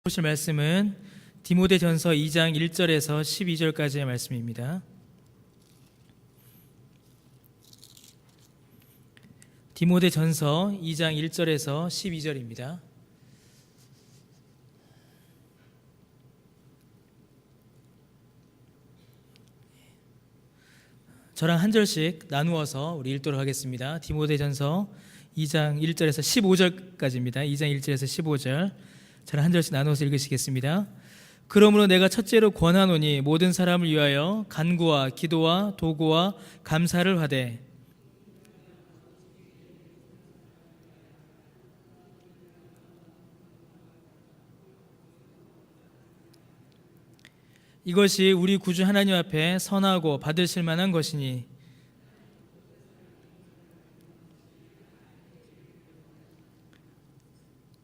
보실 말씀은 디모데전서 2장 1절에서 12절까지의 말씀입니다. 디모데전서 2장 1절에서 12절입니다. 저랑 한 절씩 나누어서 우리 읽도록 하겠습니다. 디모데전서 2장 1절에서 15절까지입니다. 2장 1절에서 15절 저랑 한 절씩 나누어서 읽으시겠습니다. 그러므로 내가 첫째로 권하노니 모든 사람을 위하여 간구와 기도와 도구와 감사를 하되 이것이 우리 구주 하나님 앞에 선하고 받으실 만한 것이니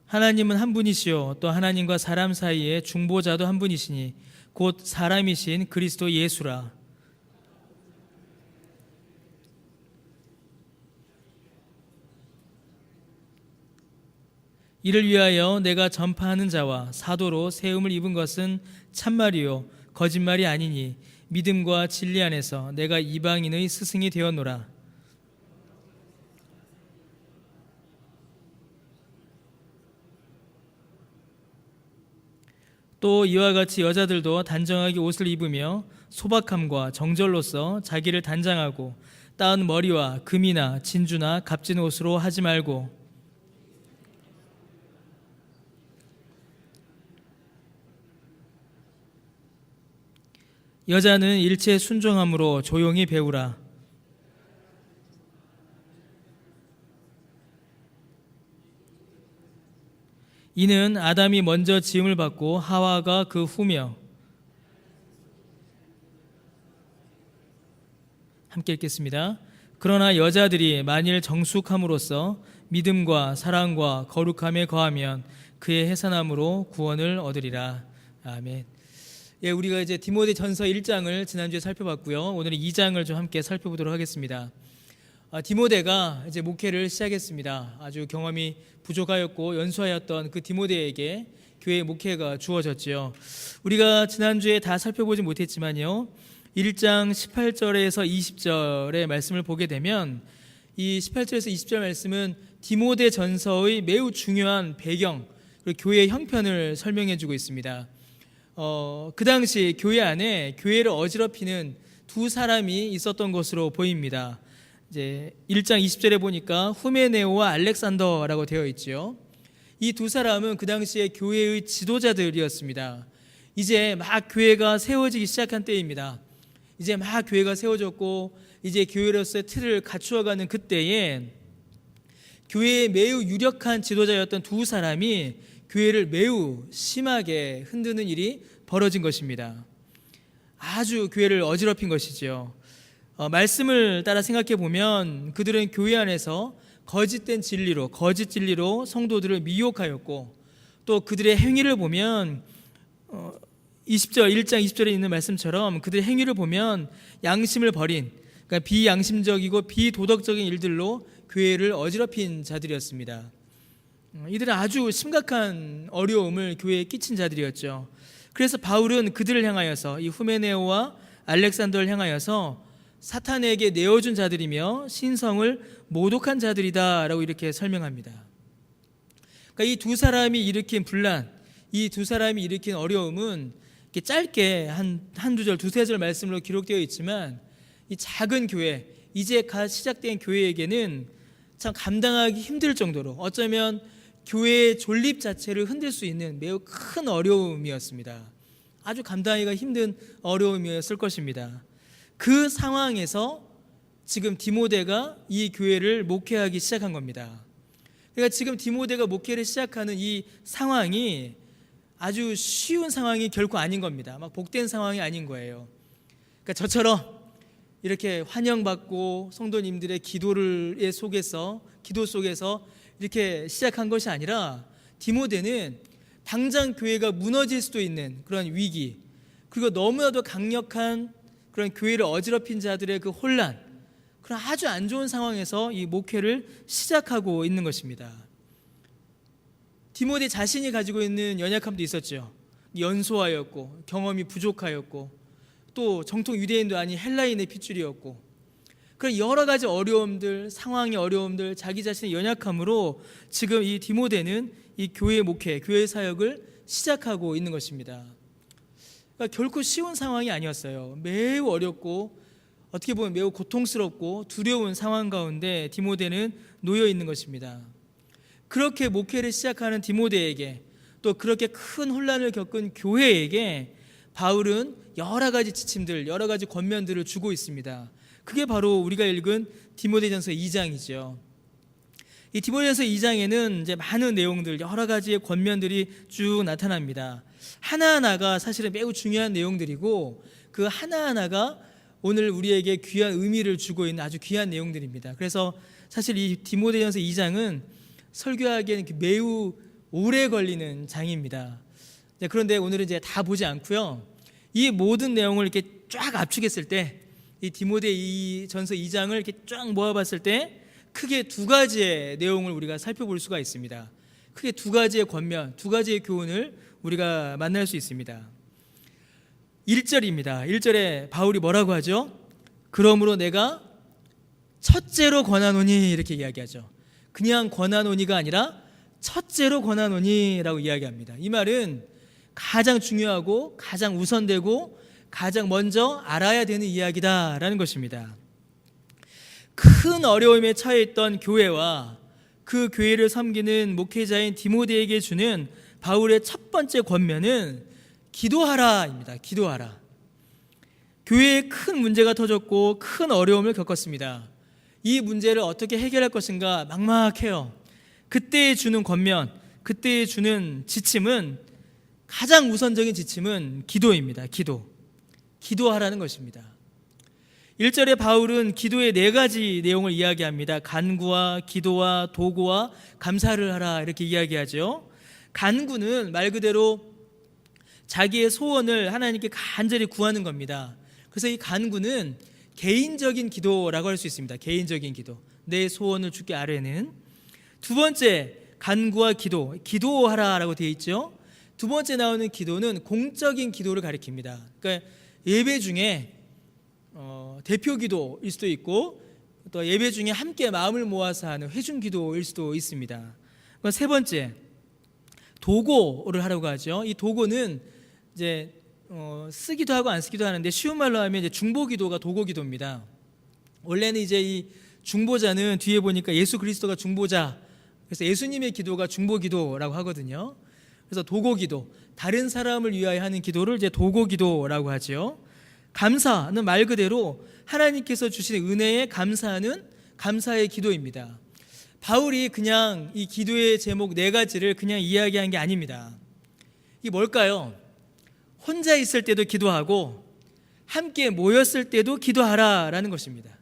하나님은 한 분이시요 또 하나님과 사람 사이에 중보자도 한 분이시니 곧 사람이신 그리스도 예수라. 이를 위하여 내가 전파하는 자와 사도로 세움을 입은 것은 참말이요 거짓말이 아니니 믿음과 진리 안에서 내가 이방인의 스승이 되었노라. 또 이와 같이 여자들도 단정하게 옷을 입으며 소박함과 정절로서 자기를 단장하고 따은 머리와 금이나 진주나 값진 옷으로 하지 말고 여자는 일체 순종함으로 조용히 배우라. 이는 아담이 먼저 지음을 받고 하와가 그 후며. 함께 읽겠습니다. 그러나 여자들이 만일 정숙함으로써 믿음과 사랑과 거룩함에 거하면 그의 해산함으로 구원을 얻으리라. 아멘. 예, 우리가 이제 디모데전서 1장을 지난주에 살펴봤고요. 오늘은 2장을 좀 함께 살펴보도록 하겠습니다. 디모데가 이제 목회를 시작했습니다. 아주 경험이 부족하였고 연소하였던 그 디모데에게 교회의 목회가 주어졌지요. 우리가 지난주에 다 살펴보지 못했지만요. 1장 18절에서 20절의 말씀을 보게 되면 이 18절에서 20절 말씀은 디모데전서의 매우 중요한 배경, 그리고 교회의 형편을 설명해 주고 있습니다. 그 당시 교회 안에 교회를 어지럽히는 두 사람이 있었던 것으로 보입니다. 이제 1장 20절에 보니까 후메네오와 알렉산더라고 되어 있지요. 이 두 사람은 그 당시에 교회의 지도자들이었습니다. 이제 막 교회가 세워지기 시작한 때입니다. 이제 막 교회가 세워졌고 이제 교회로서의 틀을 갖추어가는 그때에 교회의 매우 유력한 지도자였던 두 사람이 교회를 매우 심하게 흔드는 일이 벌어진 것입니다. 아주 교회를 어지럽힌 것이죠. 말씀을 따라 생각해 보면 그들은 교회 안에서 거짓 진리로 성도들을 미혹하였고 또 그들의 행위를 보면 1장 20절에 있는 말씀처럼 그들의 행위를 보면 양심을 버린, 그러니까 비양심적이고 비도덕적인 일들로 교회를 어지럽힌 자들이었습니다. 이들은 아주 심각한 어려움을 교회에 끼친 자들이었죠. 그래서 바울은 그들을 향하여서 이 후메네오와 알렉산더를 향하여서 사탄에게 내어준 자들이며 신성을 모독한 자들이다라고 이렇게 설명합니다. 그러니까 이 두 사람이 일으킨 분란, 이 두 사람이 일으킨 어려움은 이렇게 짧게 한두 절, 두세 절 말씀으로 기록되어 있지만 이 작은 교회, 이제 갓 시작된 교회에게는 참 감당하기 힘들 정도로 어쩌면 교회의 존립 자체를 흔들 수 있는 매우 큰 어려움이었습니다. 아주 감당하기가 힘든 어려움이었을 것입니다. 그 상황에서 지금 디모데가 이 교회를 목회하기 시작한 겁니다. 그러니까 지금 디모데가 목회를 시작하는 이 상황이 아주 쉬운 상황이 결코 아닌 겁니다. 막 복된 상황이 아닌 거예요. 그러니까 저처럼 이렇게 환영받고 성도님들의 기도 속에서 이렇게 시작한 것이 아니라 디모데는 당장 교회가 무너질 수도 있는 그런 위기, 그리고 너무나도 강력한 그런 교회를 어지럽힌 자들의 그 혼란, 그런 아주 안 좋은 상황에서 이 목회를 시작하고 있는 것입니다. 디모데 자신이 가지고 있는 연약함도 있었죠. 연소하였고 경험이 부족하였고 또 정통 유대인도 아닌 헬라인의 핏줄이었고, 그런 여러 가지 어려움들, 상황의 어려움들, 자기 자신의 연약함으로 지금 이 디모데는 이 교회 목회, 교회 사역을 시작하고 있는 것입니다. 그러니까 결코 쉬운 상황이 아니었어요. 매우 어렵고 어떻게 보면 매우 고통스럽고 두려운 상황 가운데 디모데는 놓여 있는 것입니다. 그렇게 목회를 시작하는 디모데에게, 또 그렇게 큰 혼란을 겪은 교회에게 바울은 여러 가지 지침들, 여러 가지 권면들을 주고 있습니다. 그게 바로 우리가 읽은 디모데전서 2장이죠. 이 디모데전서 2장에는 이제 많은 내용들, 여러 가지의 권면들이 쭉 나타납니다. 하나하나가 사실은 매우 중요한 내용들이고, 그 하나하나가 오늘 우리에게 귀한 의미를 주고 있는 아주 귀한 내용들입니다. 그래서 사실 이 디모데전서 2장은 설교하기에는 매우 오래 걸리는 장입니다. 그런데 오늘은 이제 다 보지 않고요, 이 모든 내용을 이렇게 쫙 압축했을 때, 이 디모데전서 2장을 이렇게 쫙 모아봤을 때 크게 두 가지의 내용을 우리가 살펴볼 수가 있습니다. 크게 두 가지의 권면, 두 가지의 교훈을 우리가 만날 수 있습니다. 1절입니다. 1절에 바울이 뭐라고 하죠? 그러므로 내가 첫째로 권하노니, 이렇게 이야기하죠. 그냥 권하노니가 아니라 첫째로 권하노니라고 이야기합니다. 이 말은 가장 중요하고 가장 우선되고 가장 먼저 알아야 되는 이야기다라는 것입니다. 큰 어려움에 처해 있던 교회와 그 교회를 섬기는 목회자인 디모데에게 주는 바울의 첫 번째 권면은 기도하라입니다. 기도하라. 교회에 큰 문제가 터졌고 큰 어려움을 겪었습니다. 이 문제를 어떻게 해결할 것인가 막막해요. 그때 주는 권면, 그때 주는 지침은, 가장 우선적인 지침은 기도입니다. 기도하라는 것입니다. 1절에 바울은 기도의 네 가지 내용을 이야기합니다. 간구와 기도와 도구와 감사를 하라, 이렇게 이야기하죠. 간구는 말 그대로 자기의 소원을 하나님께 간절히 구하는 겁니다. 그래서 이 간구는 개인적인 기도라고 할 수 있습니다. 개인적인 기도, 내 소원을 주께 아뢰는. 두 번째, 간구와 기도하라라고 되어 있죠. 두 번째 나오는 기도는 공적인 기도를 가리킵니다. 그러니까 예배 중에 대표 기도일 수도 있고, 또 예배 중에 함께 마음을 모아서 하는 회중 기도일 수도 있습니다. 세 번째, 도고를 하라고 하죠. 이 도고는 이제 쓰기도 하고 안 쓰기도 하는데, 쉬운 말로 하면 이제 중보기도가 도고기도입니다. 원래는 이제 이 중보자는 뒤에 보니까 예수 그리스도가 중보자, 그래서 예수님의 기도가 중보기도라고 하거든요. 그래서 도고기도, 다른 사람을 위하여 하는 기도를 이제 도고기도라고 하죠. 감사는 말 그대로 하나님께서 주신 은혜에 감사하는 감사의 기도입니다. 바울이 그냥 이 기도의 제목 네 가지를 그냥 이야기한 게 아닙니다. 이게 뭘까요? 혼자 있을 때도 기도하고 함께 모였을 때도 기도하라라는 것입니다.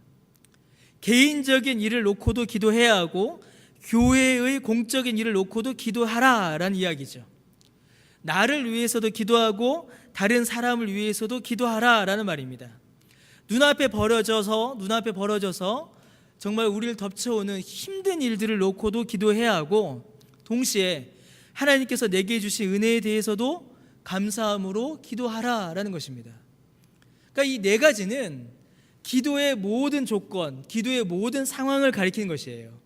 개인적인 일을 놓고도 기도해야 하고 교회의 공적인 일을 놓고도 기도하라라는 이야기죠. 나를 위해서도 기도하고 다른 사람을 위해서도 기도하라라는 말입니다. 눈앞에 벌어져서 정말 우리를 덮쳐오는 힘든 일들을 놓고도 기도해야 하고, 동시에 하나님께서 내게 주신 은혜에 대해서도 감사함으로 기도하라라는 것입니다. 그러니까 이 네 가지는 기도의 모든 조건, 기도의 모든 상황을 가리키는 것이에요.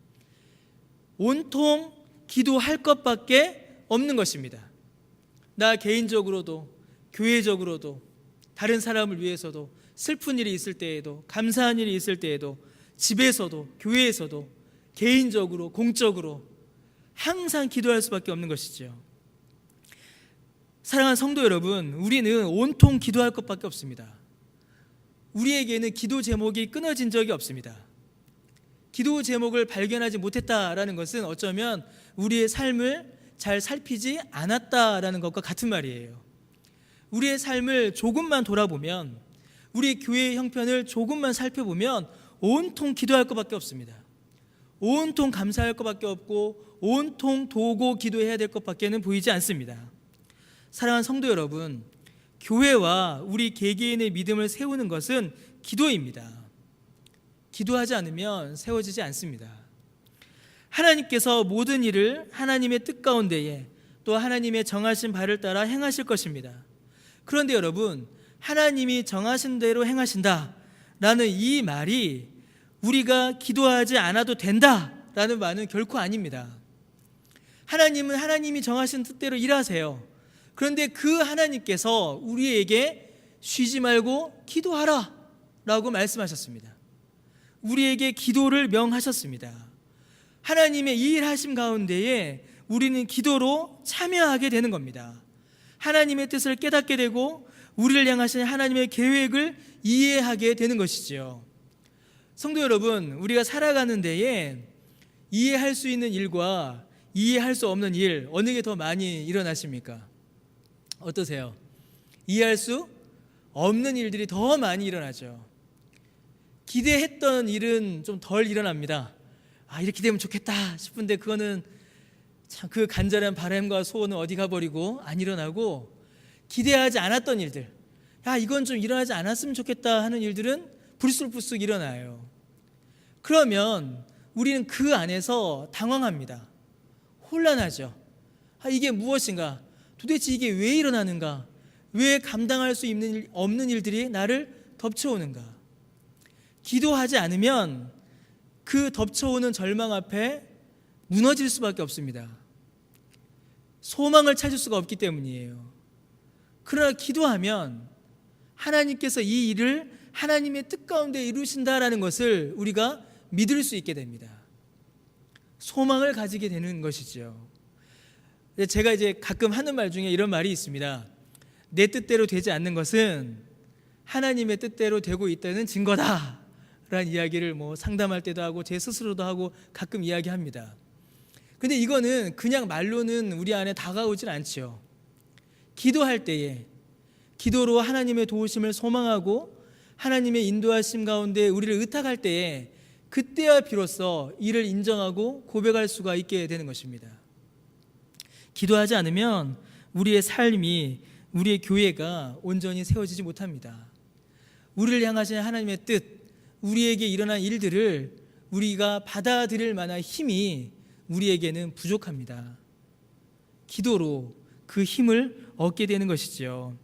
온통 기도할 것밖에 없는 것입니다. 나 개인적으로도 교회적으로도 다른 사람을 위해서도, 슬픈 일이 있을 때에도, 감사한 일이 있을 때에도, 집에서도 교회에서도 개인적으로 공적으로 항상 기도할 수밖에 없는 것이죠. 사랑하는 성도 여러분, 우리는 온통 기도할 것밖에 없습니다. 우리에게는 기도 제목이 끊어진 적이 없습니다. 기도 제목을 발견하지 못했다라는 것은 어쩌면 우리의 삶을 잘 살피지 않았다라는 것과 같은 말이에요. 우리의 삶을 조금만 돌아보면, 우리 교회의 형편을 조금만 살펴보면 온통 기도할 것밖에 없습니다. 온통 감사할 것밖에 없고 온통 도고 기도해야 될 것밖에는 보이지 않습니다. 사랑하는 성도 여러분, 교회와 우리 개개인의 믿음을 세우는 것은 기도입니다. 기도하지 않으면 세워지지 않습니다. 하나님께서 모든 일을 하나님의 뜻 가운데에 또 하나님의 정하신 바를 따라 행하실 것입니다. 그런데 여러분, 하나님이 정하신 대로 행하신다라는 이 말이 우리가 기도하지 않아도 된다라는 말은 결코 아닙니다. 하나님은 하나님이 정하신 뜻대로 일하세요. 그런데 그 하나님께서 우리에게 쉬지 말고 기도하라 라고 말씀하셨습니다. 우리에게 기도를 명하셨습니다. 하나님의 이 일하심 가운데에 우리는 기도로 참여하게 되는 겁니다. 하나님의 뜻을 깨닫게 되고 우리를 향하신 하나님의 계획을 이해하게 되는 것이지요. 성도 여러분, 우리가 살아가는 데에 이해할 수 있는 일과 이해할 수 없는 일, 어느 게 더 많이 일어나십니까? 어떠세요? 이해할 수 없는 일들이 더 많이 일어나죠. 기대했던 일은 좀 덜 일어납니다. 이렇게 되면 좋겠다 싶은데 그거는 참 그 간절한 바람과 소원은 어디 가버리고 안 일어나고, 기대하지 않았던 일들, 이건 좀 일어나지 않았으면 좋겠다 하는 일들은 불쑥불쑥 일어나요. 그러면 우리는 그 안에서 당황합니다. 혼란하죠. 이게 무엇인가? 도대체 이게 왜 일어나는가? 왜 감당할 수 없는 일들이 나를 덮쳐오는가? 기도하지 않으면 그 덮쳐오는 절망 앞에 무너질 수밖에 없습니다. 소망을 찾을 수가 없기 때문이에요. 그러나 기도하면 하나님께서 이 일을 하나님의 뜻 가운데 이루신다라는 것을 우리가 믿을 수 있게 됩니다. 소망을 가지게 되는 것이죠. 제가 이제 가끔 하는 말 중에 이런 말이 있습니다. 내 뜻대로 되지 않는 것은 하나님의 뜻대로 되고 있다는 증거다 라는 이야기를 상담할 때도 하고 제 스스로도 하고 가끔 이야기합니다. 근데 이거는 그냥 말로는 우리 안에 다가오질 않지요. 기도할 때에, 기도로 하나님의 도우심을 소망하고 하나님의 인도하심 가운데 우리를 의탁할 때에, 그때야 비로소 이를 인정하고 고백할 수가 있게 되는 것입니다. 기도하지 않으면 우리의 삶이, 우리의 교회가 온전히 세워지지 못합니다. 우리를 향하신 하나님의 뜻, 우리에게 일어난 일들을 우리가 받아들일 만한 힘이 우리에게는 부족합니다. 기도로 그 힘을 얻게 되는 것이지요.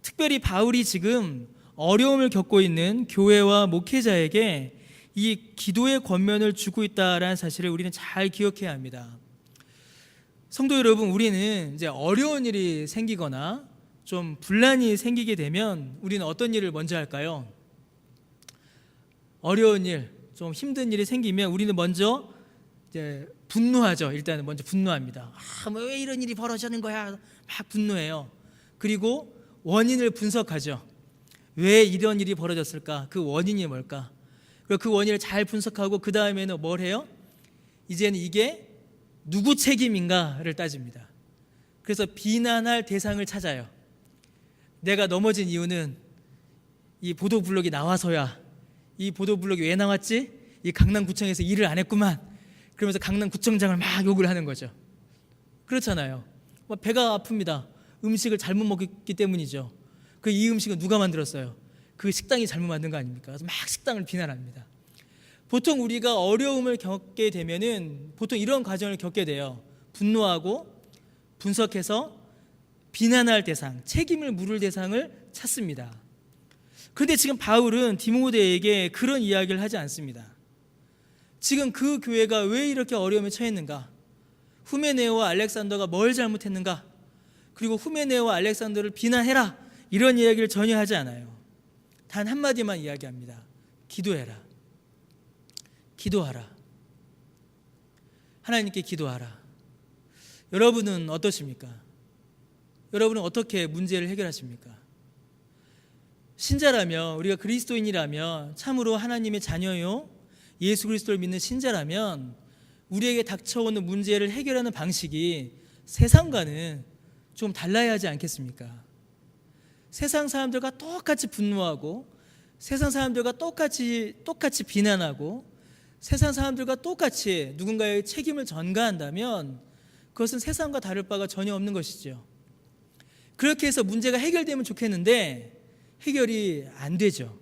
특별히 바울이 지금 어려움을 겪고 있는 교회와 목회자에게 이 기도의 권면을 주고 있다라는 사실을 우리는 잘 기억해야 합니다. 성도 여러분, 우리는 이제 어려운 일이 생기거나 좀 분란이 생기게 되면 우리는 어떤 일을 먼저 할까요? 어려운 일, 좀 힘든 일이 생기면 우리는 먼저 이제 분노하죠. 일단은 먼저 분노합니다. 왜 이런 일이 벌어지는 거야? 막 분노해요. 그리고 원인을 분석하죠. 왜 이런 일이 벌어졌을까? 그 원인이 뭘까? 그리고 그 원인을 잘 분석하고 그 다음에는 뭘 해요? 이제는 이게 누구 책임인가를 따집니다. 그래서 비난할 대상을 찾아요. 내가 넘어진 이유는 이 보도블록이 나와서야. 이 보도블록이 왜 나왔지? 이 강남구청에서 일을 안 했구만. 그러면서 강남구청장을 막 욕을 하는 거죠. 그렇잖아요. 배가 아픕니다. 음식을 잘못 먹기 때문이죠. 이 음식은 누가 만들었어요? 그 식당이 잘못 만든 거 아닙니까? 그래서 막 식당을 비난합니다. 보통 우리가 어려움을 겪게 되면은 보통 이런 과정을 겪게 돼요. 분노하고 분석해서 비난할 대상, 책임을 물을 대상을 찾습니다. 그런데 지금 바울은 디모데에게 그런 이야기를 하지 않습니다. 지금 그 교회가 왜 이렇게 어려움에 처했는가? 후메네오와 알렉산더가 뭘 잘못했는가? 그리고 후메네오와 알렉산더를 비난해라, 이런 이야기를 전혀 하지 않아요. 단 한마디만 이야기합니다. 기도해라. 기도하라. 하나님께 기도하라. 여러분은 어떠십니까? 여러분은 어떻게 문제를 해결하십니까? 신자라면, 우리가 그리스도인이라면, 참으로 하나님의 자녀요, 예수 그리스도를 믿는 신자라면 우리에게 닥쳐오는 문제를 해결하는 방식이 세상과는 좀 달라야 하지 않겠습니까? 세상 사람들과 똑같이 분노하고, 세상 사람들과 똑같이 비난하고, 세상 사람들과 똑같이 누군가의 책임을 전가한다면 그것은 세상과 다를 바가 전혀 없는 것이죠. 그렇게 해서 문제가 해결되면 좋겠는데 해결이 안 되죠.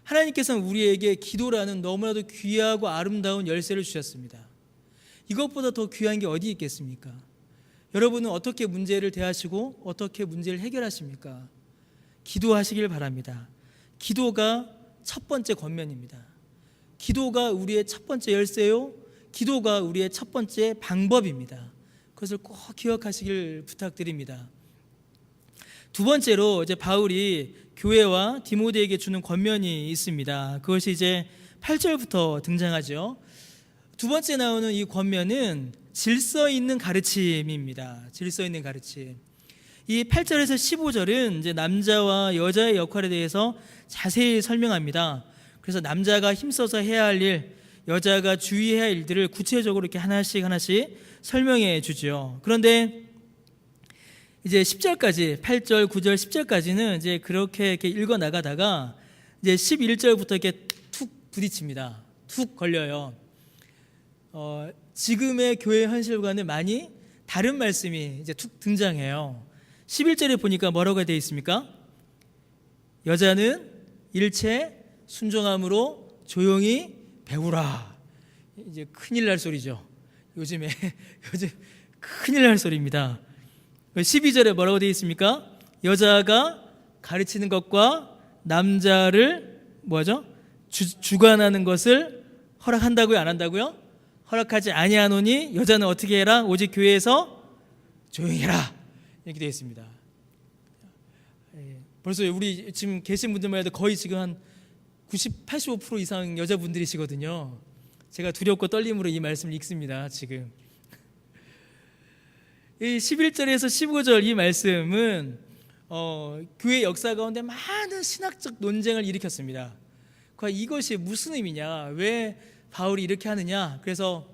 하나님께서는 우리에게 기도라는 너무나도 귀하고 아름다운 열쇠를 주셨습니다. 이것보다 더 귀한 게 어디 있겠습니까? 여러분은 어떻게 문제를 대하시고 어떻게 문제를 해결하십니까? 기도하시길 바랍니다. 기도가 첫 번째 권면입니다. 기도가 우리의 첫 번째 열쇠요. 기도가 우리의 첫 번째 방법입니다. 그것을 꼭 기억하시길 부탁드립니다. 두 번째로 이제 바울이 교회와 디모데에게 주는 권면이 있습니다. 그것이 이제 8절부터 등장하죠. 두 번째 나오는 이 권면은 질서 있는 가르침입니다. 질서 있는 가르침. 이 8절에서 15절은 이제 남자와 여자의 역할에 대해서 자세히 설명합니다. 그래서 남자가 힘써서 해야 할 일, 여자가 주의해야 할 일들을 구체적으로 이렇게 하나씩 설명해 주죠. 그런데 이제 10절까지 8절, 9절, 10절까지는 이제 그렇게 이렇게 읽어 나가다가 이제 11절부터 이렇게 툭 부딪힙니다. 툭 걸려요. 지금의 교회 현실과는 많이 다른 말씀이 이제 툭 등장해요. 11절에 보니까 뭐라고 되어 있습니까? 여자는 일체 순종함으로 조용히 배우라. 이제 큰일 날 소리죠. 요즘 큰일 날 소리입니다. 12절에 뭐라고 되어 있습니까? 여자가 가르치는 것과 남자를 뭐죠? 주관하는 것을 허락한다고요? 안 한다고요? 허락하지 아니하노니 여자는 어떻게 해라? 오직 교회에서 조용히 해라. 이렇게 되어 있습니다. 벌써 우리 지금 계신 분들만 해도 거의 지금 한 90, 85% 이상 여자분들이시거든요. 제가 두렵고 떨림으로 이 말씀을 읽습니다. 지금 이 11절에서 15절 이 말씀은 교회 역사 가운데 많은 신학적 논쟁을 일으켰습니다. 이것이 무슨 의미냐? 왜 바울이 이렇게 하느냐? 그래서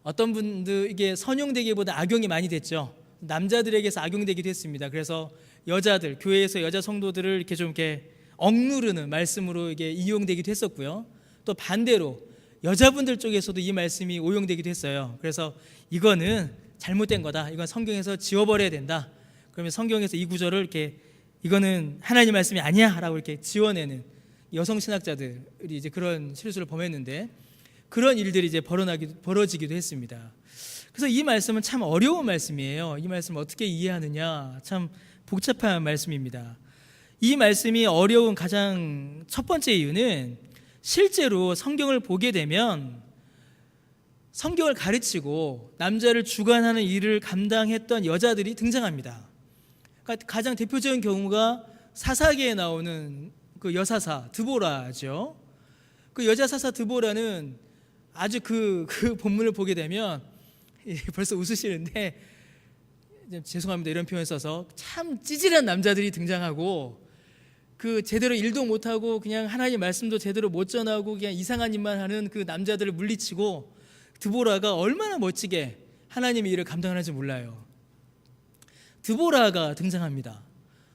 어떤 분들 이게 선용되기보다 악용이 많이 됐죠. 남자들에게서 악용되기도 했습니다. 그래서 여자들, 교회에서 여자 성도들을 이렇게 좀 이렇게 억누르는 말씀으로 이게 이용되기도 했었고요. 또 반대로 여자분들 쪽에서도 이 말씀이 오용되기도 했어요. 그래서 이거는 잘못된 거다. 이건 성경에서 지워버려야 된다. 그러면 성경에서 이 구절을 이렇게 이거는 하나님 말씀이 아니야라고 이렇게 지워내는 여성 신학자들이 이제 그런 실수를 범했는데 그런 일들이 이제 벌어지기도 했습니다. 그래서 이 말씀은 참 어려운 말씀이에요. 이 말씀을 어떻게 이해하느냐 참 복잡한 말씀입니다. 이 말씀이 어려운 가장 첫 번째 이유는 실제로 성경을 보게 되면 성경을 가르치고 남자를 주관하는 일을 감당했던 여자들이 등장합니다. 그러니까 가장 대표적인 경우가 사사기에 나오는 그 여사사 드보라죠. 그 여자사사 드보라는 아주 그 본문을 보게 되면 벌써 웃으시는데 죄송합니다 이런 표현 써서 참 찌질한 남자들이 등장하고 그 제대로 일도 못하고 그냥 하나님 말씀도 제대로 못 전하고 그냥 이상한 일만 하는 그 남자들을 물리치고 드보라가 얼마나 멋지게 하나님의 일을 감당하는지 몰라요. 드보라가 등장합니다.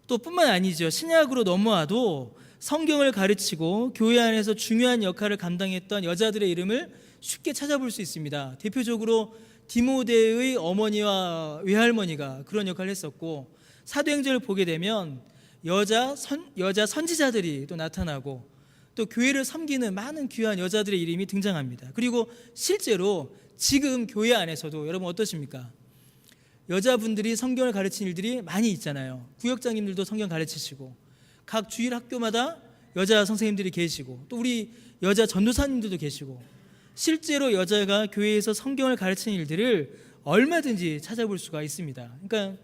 또 뿐만 아니죠. 신약으로 넘어와도 성경을 가르치고 교회 안에서 중요한 역할을 감당했던 여자들의 이름을 쉽게 찾아볼 수 있습니다. 대표적으로 디모데의 어머니와 외할머니가 그런 역할을 했었고 사도행전을 보게 되면 여자 선지자들이 또 나타나고 또 교회를 섬기는 많은 귀한 여자들의 이름이 등장합니다. 그리고 실제로 지금 교회 안에서도 여러분 어떠십니까? 여자분들이 성경을 가르치는 일들이 많이 있잖아요. 구역장님들도 성경 가르치시고 각 주일 학교마다 여자 선생님들이 계시고 또 우리 여자 전도사님들도 계시고 실제로 여자가 교회에서 성경을 가르치는 일들을 얼마든지 찾아볼 수가 있습니다. 그러니까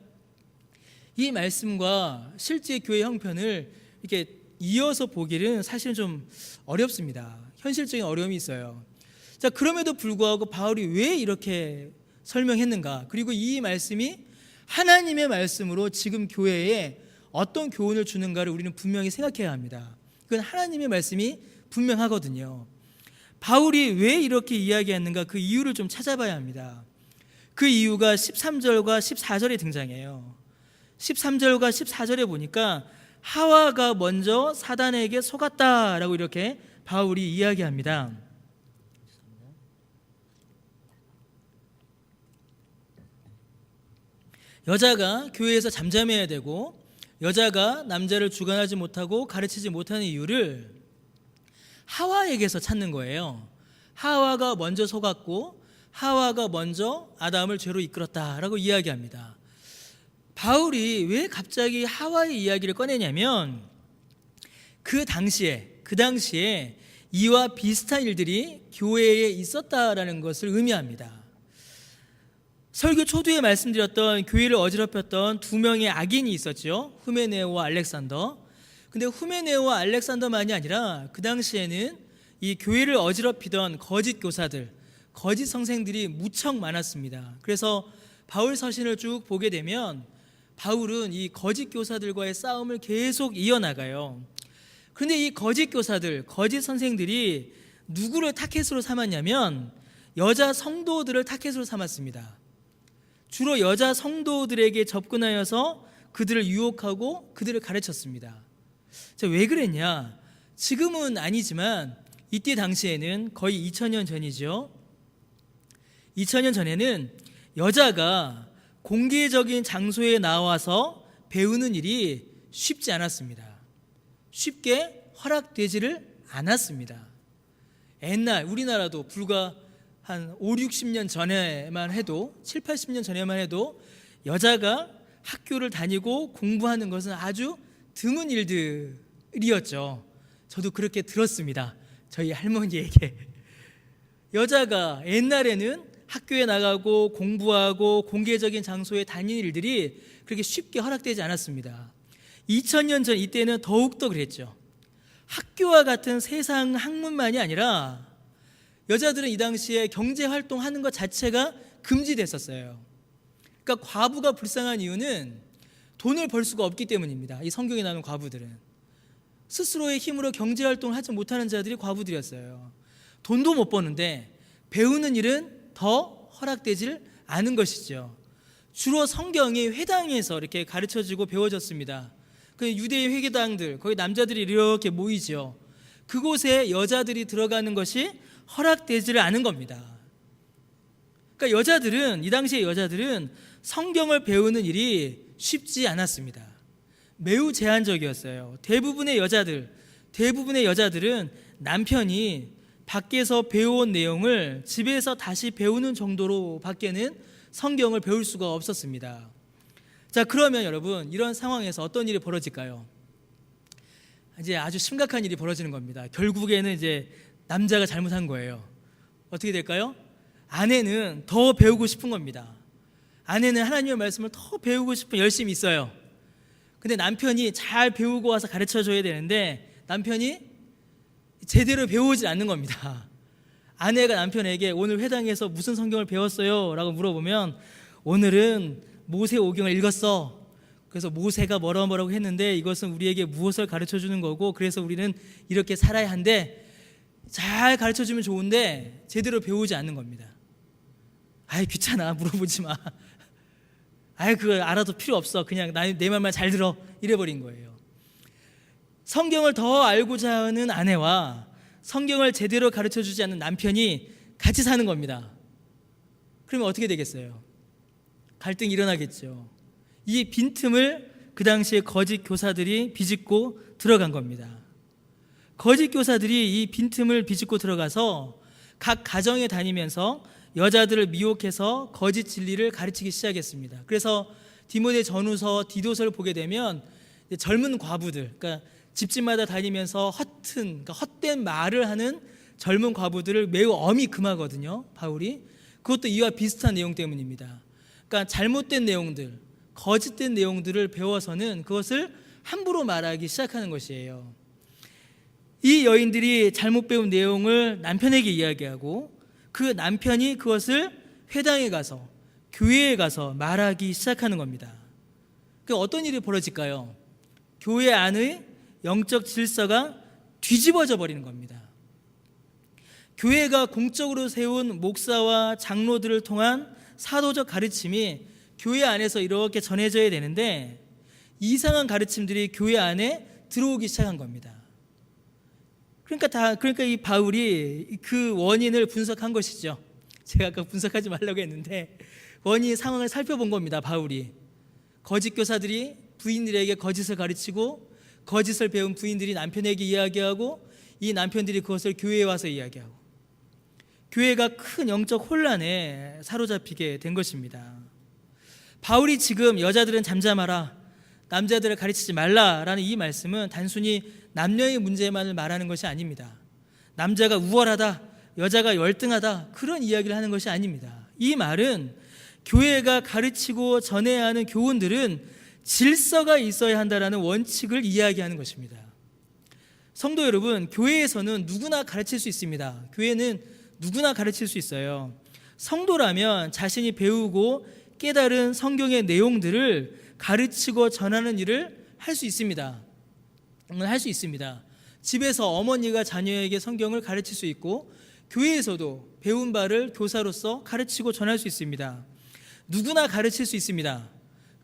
이 말씀과 실제 교회 형편을 이렇게 이어서 보기는 사실은 좀 어렵습니다. 현실적인 어려움이 있어요. 자, 그럼에도 불구하고 바울이 왜 이렇게 설명했는가? 그리고 이 말씀이 하나님의 말씀으로 지금 교회에 어떤 교훈을 주는가를 우리는 분명히 생각해야 합니다. 그건 하나님의 말씀이 분명하거든요. 바울이 왜 이렇게 이야기했는가 그 이유를 좀 찾아봐야 합니다. 그 이유가 13절과 14절에 등장해요. 13절과 14절에 보니까 하와가 먼저 사단에게 속았다라고 이렇게 바울이 이야기합니다. 여자가 교회에서 잠잠해야 되고 여자가 남자를 주관하지 못하고 가르치지 못하는 이유를 하와에게서 찾는 거예요. 하와가 먼저 속았고 하와가 먼저 아담을 죄로 이끌었다라고 이야기합니다. 바울이 왜 갑자기 하와의 이야기를 꺼내냐면 그 당시에 이와 비슷한 일들이 교회에 있었다라는 것을 의미합니다. 설교 초두에 말씀드렸던 교회를 어지럽혔던 두 명의 악인이 있었죠. 후메네오와 알렉산더. 근데 후메네오와 알렉산더만이 아니라 그 당시에는 이 교회를 어지럽히던 거짓 교사들, 거짓 선생들이 무척 많았습니다. 그래서 바울 서신을 쭉 보게 되면 바울은 이 거짓 교사들과의 싸움을 계속 이어나가요. 그런데 이 거짓 교사들, 거짓 선생들이 누구를 타겟으로 삼았냐면 여자 성도들을 타겟으로 삼았습니다. 주로 여자 성도들에게 접근하여서 그들을 유혹하고 그들을 가르쳤습니다. 자, 왜 그랬냐? 지금은 아니지만 이때 당시에는 거의 2000년 전이죠. 2000년 전에는 여자가 공개적인 장소에 나와서 배우는 일이 쉽지 않았습니다. 쉽게 허락되지를 않았습니다. 옛날 우리나라도 불과 한 5, 60년 전에만 해도 7, 80년 전에만 해도 여자가 학교를 다니고 공부하는 것은 아주 드문 일들이었죠. 저도 그렇게 들었습니다. 저희 할머니에게. 여자가 옛날에는 학교에 나가고 공부하고 공개적인 장소에 다니는 일들이 그렇게 쉽게 허락되지 않았습니다. 2000년 전 이때는 더욱더 그랬죠. 학교와 같은 세상 학문만이 아니라 여자들은 이 당시에 경제활동하는 것 자체가 금지됐었어요. 그러니까 과부가 불쌍한 이유는 돈을 벌 수가 없기 때문입니다. 이 성경에 나오는 과부들은 스스로의 힘으로 경제활동을 하지 못하는 자들이 과부들이었어요. 돈도 못 버는데 배우는 일은 더 허락되질 않은 것이죠. 주로 성경이 회당에서 이렇게 가르쳐지고 배워졌습니다. 그 유대의 회개당들, 거기 남자들이 이렇게 모이죠. 그곳에 여자들이 들어가는 것이 허락되지를 않은 겁니다. 그러니까 여자들은, 이 당시의 여자들은 성경을 배우는 일이 쉽지 않았습니다. 매우 제한적이었어요. 대부분의 여자들은 남편이 밖에서 배워온 내용을 집에서 다시 배우는 정도로 밖에는 성경을 배울 수가 없었습니다. 자, 그러면 여러분, 이런 상황에서 어떤 일이 벌어질까요? 이제 아주 심각한 일이 벌어지는 겁니다. 결국에는 이제 남자가 잘못한 거예요. 어떻게 될까요? 아내는 더 배우고 싶은 겁니다. 아내는 하나님의 말씀을 더 배우고 싶은 열심이 있어요. 근데 남편이 잘 배우고 와서 가르쳐줘야 되는데 남편이 제대로 배우지 않는 겁니다. 아내가 남편에게 오늘 회당에서 무슨 성경을 배웠어요? 라고 물어보면 오늘은 모세오경을 읽었어. 그래서 모세가 뭐라고 했는데 이것은 우리에게 무엇을 가르쳐주는 거고 그래서 우리는 이렇게 살아야 한대. 잘 가르쳐주면 좋은데 제대로 배우지 않는 겁니다. 아이 귀찮아, 물어보지 마. 아이 그거 알아도 필요 없어. 그냥 내 말만 잘 들어. 이래버린 거예요. 성경을 더 알고자 하는 아내와 성경을 제대로 가르쳐주지 않는 남편이 같이 사는 겁니다. 그러면 어떻게 되겠어요? 갈등이 일어나겠죠. 이 빈틈을 그 당시에 거짓 교사들이 비집고 들어간 겁니다. 거짓 교사들이 이 빈틈을 비집고 들어가서 각 가정에 다니면서 여자들을 미혹해서 거짓 진리를 가르치기 시작했습니다. 그래서 디모데 전후서 디도서를 보게 되면 젊은 과부들, 그러니까 집집마다 다니면서 헛된 말을 하는 젊은 과부들을 매우 엄히 금하거든요. 바울이. 그것도 이와 비슷한 내용 때문입니다. 그러니까 잘못된 내용들, 거짓된 내용들을 배워서는 그것을 함부로 말하기 시작하는 것이에요. 이 여인들이 잘못 배운 내용을 남편에게 이야기하고 그 남편이 그것을 회당에 가서 교회에 가서 말하기 시작하는 겁니다. 그 어떤 일이 벌어질까요? 교회 안의 영적 질서가 뒤집어져 버리는 겁니다. 교회가 공적으로 세운 목사와 장로들을 통한 사도적 가르침이 교회 안에서 이렇게 전해져야 되는데 이상한 가르침들이 교회 안에 들어오기 시작한 겁니다. 그러니까 이 바울이 그 원인을 분석한 것이죠. 제가 아까 분석하지 말라고 했는데 원인 상황을 살펴본 겁니다. 바울이 거짓 교사들이 부인들에게 거짓을 가르치고 거짓을 배운 부인들이 남편에게 이야기하고 이 남편들이 그것을 교회에 와서 이야기하고 교회가 큰 영적 혼란에 사로잡히게 된 것입니다. 바울이 지금 여자들은 잠잠하라, 남자들을 가르치지 말라라는 이 말씀은 단순히 남녀의 문제만을 말하는 것이 아닙니다. 남자가 우월하다, 여자가 열등하다, 그런 이야기를 하는 것이 아닙니다. 이 말은 교회가 가르치고 전해야 하는 교훈들은 질서가 있어야 한다는 원칙을 이야기하는 것입니다. 성도 여러분, 교회에서는 누구나 가르칠 수 있습니다. 교회는 누구나 가르칠 수 있어요. 성도라면 자신이 배우고 깨달은 성경의 내용들을 가르치고 전하는 일을 할 수 있습니다. 할 수 있습니다. 집에서 어머니가 자녀에게 성경을 가르칠 수 있고, 교회에서도 배운 바를 교사로서 가르치고 전할 수 있습니다. 누구나 가르칠 수 있습니다.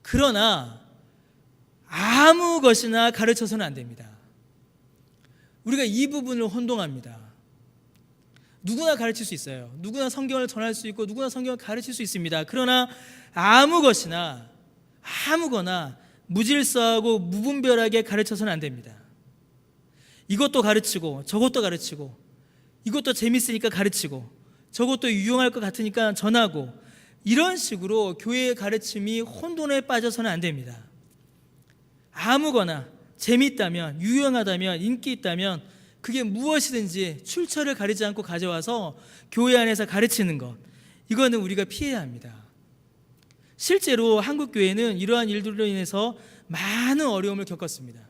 그러나 아무 것이나 가르쳐서는 안 됩니다. 우리가 이 부분을 혼동합니다. 누구나 가르칠 수 있어요. 누구나 성경을 전할 수 있고 누구나 성경을 가르칠 수 있습니다. 그러나 아무 것이나 아무거나 무질서하고 무분별하게 가르쳐서는 안 됩니다. 이것도 가르치고 저것도 가르치고, 이것도 재밌으니까 가르치고 저것도 유용할 것 같으니까 전하고, 이런 식으로 교회의 가르침이 혼돈에 빠져서는 안 됩니다. 아무거나 재밌다면, 유용하다면, 인기 있다면 그게 무엇이든지 출처를 가리지 않고 가져와서 교회 안에서 가르치는 것, 이거는 우리가 피해야 합니다. 실제로 한국 교회는 이러한 일들로 인해서 많은 어려움을 겪었습니다.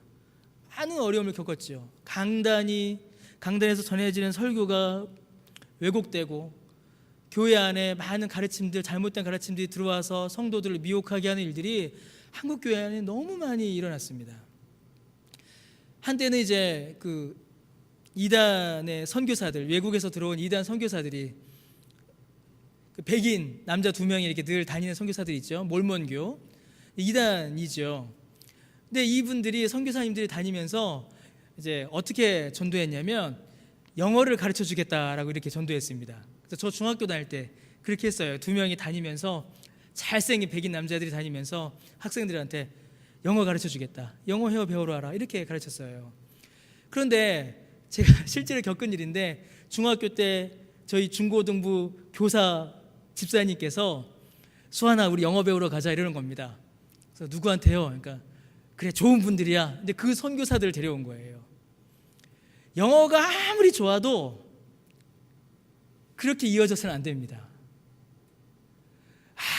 많은 어려움을 겪었죠. 강단에서 전해지는 설교가 왜곡되고, 교회 안에 많은 가르침들, 잘못된 가르침들이 들어와서 성도들을 미혹하게 하는 일들이 한국 교회 안에 너무 많이 일어났습니다. 한때는 이제 그 이단의 선교사들, 외국에서 들어온 이단 선교사들이, 그 백인 남자 2명이 이렇게 늘 다니는 선교사들이 있죠. 몰몬교 이단이죠. 근데 이분들이, 선교사님들이 다니면서 이제 어떻게 전도했냐면 영어를 가르쳐 주겠다라고 이렇게 전도했습니다. 그래서 저 중학교 다닐 때 그렇게 했어요. 2명이 다니면서, 잘생긴 백인 남자들이 다니면서 학생들한테 영어 가르쳐 주겠다, 영어 회화 배우러 와라, 이렇게 가르쳤어요. 그런데 제가 실제로 겪은 일인데, 중학교 때 저희 중고등부 교사 집사님께서 수아나 우리 영어 배우러 가자 이러는 겁니다. 그래서 누구한테요? 그러니까 그래, 좋은 분들이야. 근데 그 선교사들을 데려온 거예요. 영어가 아무리 좋아도 그렇게 이어져서는 안 됩니다.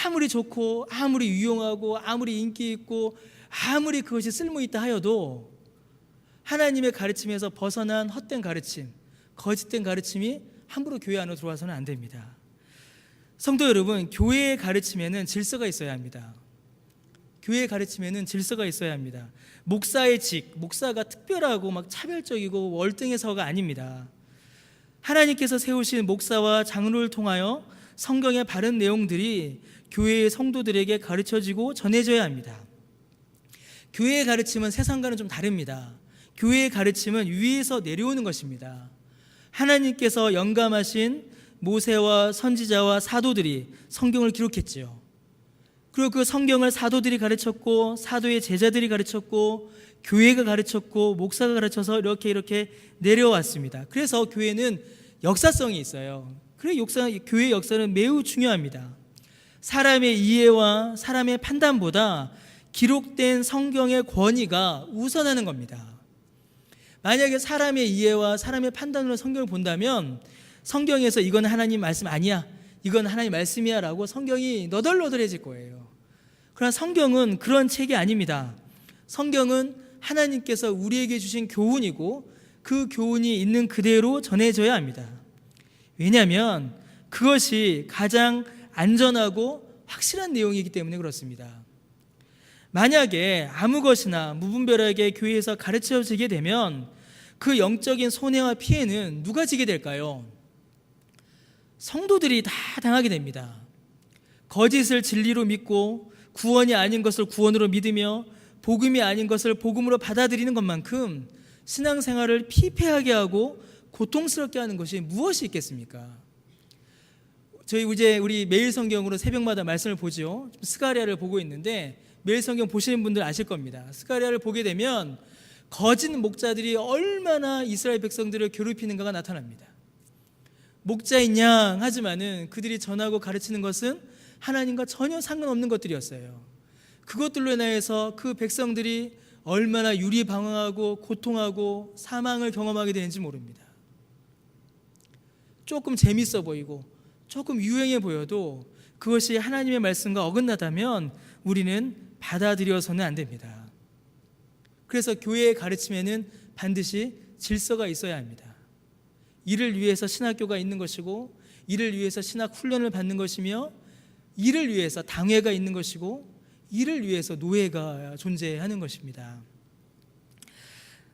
아무리 좋고 아무리 유용하고 아무리 인기 있고 아무리 그것이 쓸모있다 하여도 하나님의 가르침에서 벗어난 헛된 가르침, 거짓된 가르침이 함부로 교회 안으로 들어와서는 안 됩니다. 성도 여러분, 교회의 가르침에는 질서가 있어야 합니다. 교회의 가르침에는 질서가 있어야 합니다. 목사의 직, 목사가 특별하고 막 차별적이고 월등해서가 아닙니다. 하나님께서 세우신 목사와 장로를 통하여 성경의 바른 내용들이 교회의 성도들에게 가르쳐지고 전해져야 합니다. 교회의 가르침은 세상과는 좀 다릅니다. 교회의 가르침은 위에서 내려오는 것입니다. 하나님께서 영감하신 모세와 선지자와 사도들이 성경을 기록했지요. 그리고 그 성경을 사도들이 가르쳤고, 사도의 제자들이 가르쳤고, 교회가 가르쳤고, 목사가 가르쳐서 이렇게 내려왔습니다. 그래서 교회는 역사성이 있어요. 그래서 교회의 역사는 매우 중요합니다. 사람의 이해와 사람의 판단보다 기록된 성경의 권위가 우선하는 겁니다. 만약에 사람의 이해와 사람의 판단으로 성경을 본다면, 성경에서 이건 하나님 말씀 아니야, 이건 하나님 말씀이야 라고 성경이 너덜너덜해질 거예요. 그러나 성경은 그런 책이 아닙니다. 성경은 하나님께서 우리에게 주신 교훈이고, 그 교훈이 있는 그대로 전해져야 합니다. 왜냐하면 그것이 가장 안전하고 확실한 내용이기 때문에 그렇습니다. 만약에 아무 것이나 무분별하게 교회에서 가르쳐지게 되면 그 영적인 손해와 피해는 누가 지게 될까요? 성도들이 다 당하게 됩니다. 거짓을 진리로 믿고 구원이 아닌 것을 구원으로 믿으며 복음이 아닌 것을 복음으로 받아들이는 것만큼 신앙생활을 피폐하게 하고 고통스럽게 하는 것이 무엇이 있겠습니까? 저희 이제 우리 매일 성경으로 새벽마다 말씀을 보죠. 스가랴를 보고 있는데 매일 성경 보시는 분들 아실 겁니다. 스가랴를 보게 되면 거짓 목자들이 얼마나 이스라엘 백성들을 괴롭히는가가 나타납니다. 목자인 양 하지만은 그들이 전하고 가르치는 것은 하나님과 전혀 상관없는 것들이었어요. 그것들로 인해서 그 백성들이 얼마나 유리방황하고 고통하고 사망을 경험하게 되는지 모릅니다. 조금 재밌어 보이고 조금 유행해 보여도 그것이 하나님의 말씀과 어긋나다면 우리는 받아들여서는 안 됩니다. 그래서 교회의 가르침에는 반드시 질서가 있어야 합니다. 이를 위해서 신학교가 있는 것이고, 이를 위해서 신학 훈련을 받는 것이며, 이를 위해서 당회가 있는 것이고, 이를 위해서 노예가 존재하는 것입니다.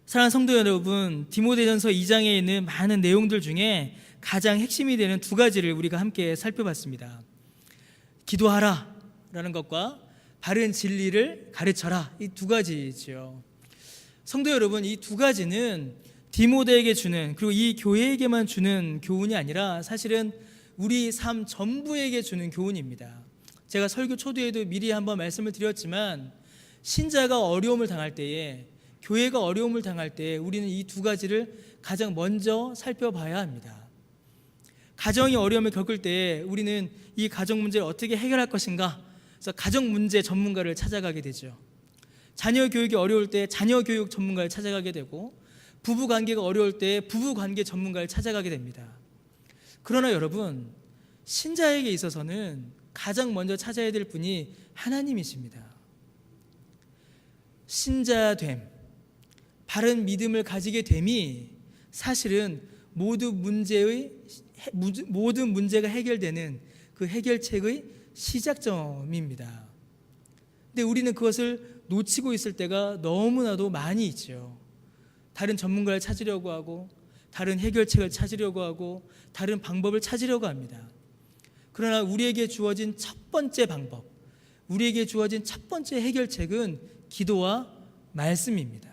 사랑하는 성도 여러분, 디모데전서 2장에 있는 많은 내용들 중에 가장 핵심이 되는 두 가지를 우리가 함께 살펴봤습니다. 기도하라 라는 것과 바른 진리를 가르쳐라, 이 두 가지지요. 성도 여러분, 이 두 가지는 디모데에게 주는, 그리고 이 교회에게만 주는 교훈이 아니라 사실은 우리 삶 전부에게 주는 교훈입니다. 제가 설교 초두에도 미리 한번 말씀을 드렸지만, 신자가 어려움을 당할 때에, 교회가 어려움을 당할 때에 우리는 이 두 가지를 가장 먼저 살펴봐야 합니다. 가정이 어려움을 겪을 때에 우리는 이 가정 문제를 어떻게 해결할 것인가, 그래서 가정 문제 전문가를 찾아가게 되죠. 자녀 교육이 어려울 때 자녀 교육 전문가를 찾아가게 되고, 부부 관계가 어려울 때 부부 관계 전문가를 찾아가게 됩니다. 그러나 여러분, 신자에게 있어서는 가장 먼저 찾아야 될 분이 하나님이십니다. 신자됨, 바른 믿음을 가지게 됨이 사실은 모든 문제가 해결되는 그 해결책의 시작점입니다. 근데 우리는 그것을 놓치고 있을 때가 너무나도 많이 있죠. 다른 전문가를 찾으려고 하고, 다른 해결책을 찾으려고 하고, 다른 방법을 찾으려고 합니다. 그러나 우리에게 주어진 첫 번째 방법, 우리에게 주어진 첫 번째 해결책은 기도와 말씀입니다.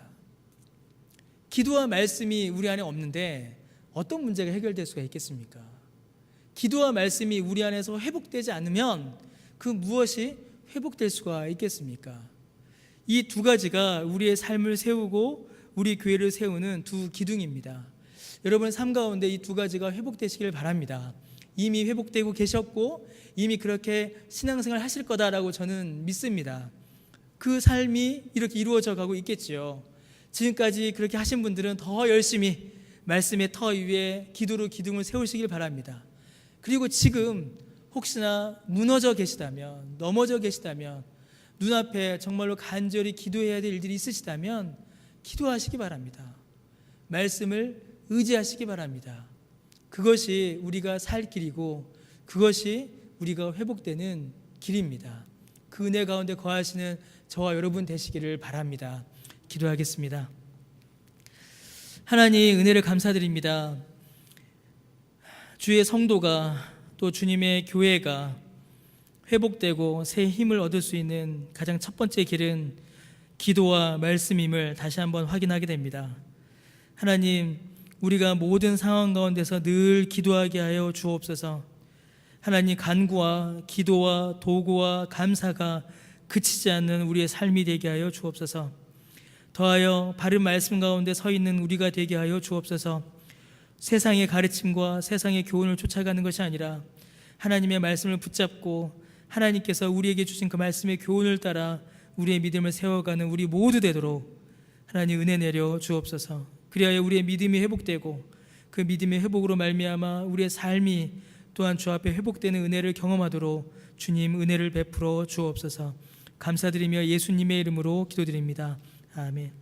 기도와 말씀이 우리 안에 없는데 어떤 문제가 해결될 수가 있겠습니까? 기도와 말씀이 우리 안에서 회복되지 않으면 그 무엇이 회복될 수가 있겠습니까? 이 두 가지가 우리의 삶을 세우고 우리 교회를 세우는 두 기둥입니다. 여러분의 삶 가운데 이 두 가지가 회복되시길 바랍니다. 이미 회복되고 계셨고 이미 그렇게 신앙생활 하실 거다라고 저는 믿습니다. 그 삶이 이렇게 이루어져 가고 있겠지요. 지금까지 그렇게 하신 분들은 더 열심히 말씀의 터 위에 기도로 기둥을 세우시길 바랍니다. 그리고 지금 혹시나 무너져 계시다면, 넘어져 계시다면, 눈앞에 정말로 간절히 기도해야 될 일들이 있으시다면 기도하시기 바랍니다. 말씀을 의지하시기 바랍니다. 그것이 우리가 살 길이고 그것이 우리가 회복되는 길입니다. 그 은혜 가운데 거하시는 저와 여러분 되시기를 바랍니다. 기도하겠습니다. 하나님, 은혜를 감사드립니다. 주의 성도가, 또 주님의 교회가 회복되고 새 힘을 얻을 수 있는 가장 첫 번째 길은 기도와 말씀임을 다시 한번 확인하게 됩니다. 하나님, 우리가 모든 상황 가운데서 늘 기도하게 하여 주옵소서. 하나님, 간구와 기도와 도구와 감사가 그치지 않는 우리의 삶이 되게 하여 주옵소서. 더하여 바른 말씀 가운데 서 있는 우리가 되게 하여 주옵소서. 세상의 가르침과 세상의 교훈을 쫓아가는 것이 아니라 하나님의 말씀을 붙잡고 하나님께서 우리에게 주신 그 말씀의 교훈을 따라 우리의 믿음을 세워가는 우리 모두 되도록 하나님 은혜 내려 주옵소서. 그리하여 우리의 믿음이 회복되고 그 믿음의 회복으로 말미암아 우리의 삶이 또한 주 앞에 회복되는 은혜를 경험하도록 주님 은혜를 베풀어 주옵소서. 감사드리며 예수님의 이름으로 기도드립니다. 아멘.